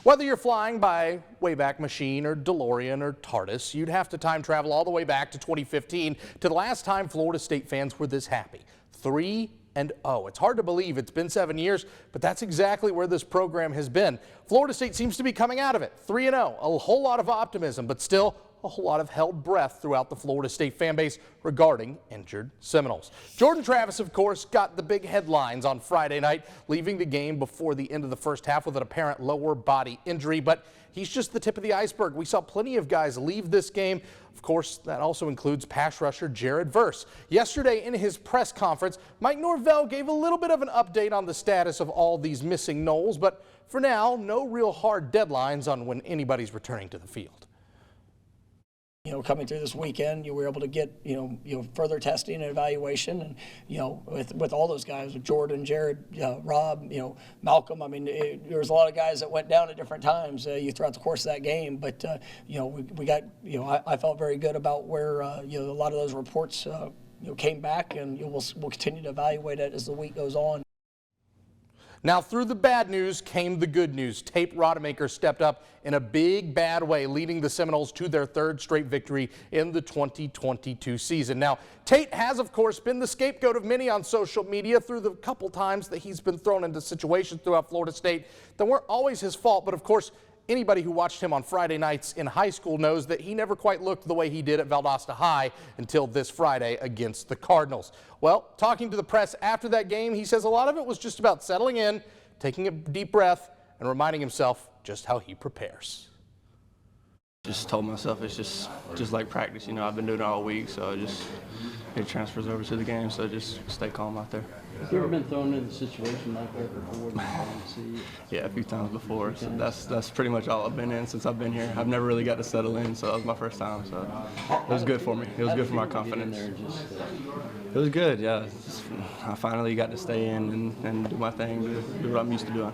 Whether you're flying by Wayback Machine or DeLorean or TARDIS, you'd have to time travel all the way back to 2015 to the last time Florida State fans were this happy. 3-0. It's hard to believe it's been 7 years, but that's exactly where this program has been. Florida State seems to be coming out of it. 3-0. A whole lot of optimism, but still a whole lot of held breath throughout the Florida State fan base regarding injured Seminoles. Jordan Travis, of course, got the big headlines on Friday night, leaving the game before the end of the first half with an apparent lower body injury, but he's just the tip of the iceberg. We saw plenty of guys leave this game. Of course, that also includes pass rusher Jared Verse. Yesterday in his press conference, Mike Norvell gave a little bit of an update on the status of all these missing Noles, but for now, no real hard deadlines on when anybody's returning to the field. Coming through this weekend, you were able to get, further testing and evaluation, and, with all those guys, with Jordan, Jared, Rob, Malcolm. I mean, there was a lot of guys that went down at different times throughout the course of that game. But, we got, I felt very good about where, a lot of those reports, came back, and we'll continue to evaluate it as the week goes on. Now, through the bad news came the good news. Tate Rodemaker stepped up in a big, bad way, leading the Seminoles to their third straight victory in the 2022 season. Now, Tate has, of course, been the scapegoat of many on social media through the couple times that he's been thrown into situations throughout Florida State that weren't always his fault. But, of course, anybody who watched him on Friday nights in high school knows that he never quite looked the way he did at Valdosta High until this Friday against the Cardinals. Well, talking to the press after that game, he says a lot of it was just about settling in, taking a deep breath, and reminding himself just how he prepares. Just told myself it's just like practice. I've been doing it all week, so it transfers over to the game, so just stay calm out there. Have you ever been thrown in a situation like that before? Yeah, a few times before. So that's pretty much all I've been in since I've been here. I've never really got to settle in, so that was my first time. So it was good for me. It was good for my confidence. It was good, yeah. I finally got to stay in and do my thing, do what I'm used to doing.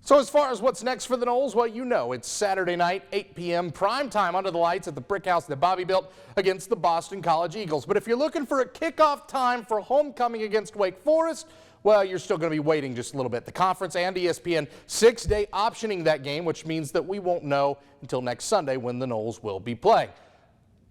So as far as what's next for the Noles, well, it's Saturday night, 8 p.m., prime time under the lights at the brick house that Bobby built against the Boston College Eagles. But if you're looking for a kickoff time for homecoming against Wake Forest, well, you're still going to be waiting just a little bit. The conference and ESPN 6-day optioning that game, which means that we won't know until next Sunday when the Noles will be playing.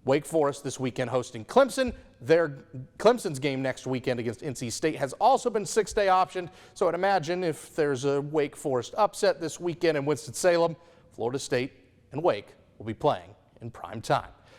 Wake Forest this weekend hosting Clemson. Clemson's game next weekend against NC State has also been 6-day optioned. So I'd imagine if there's a Wake Forest upset this weekend in Winston-Salem, Florida State and Wake will be playing in prime time.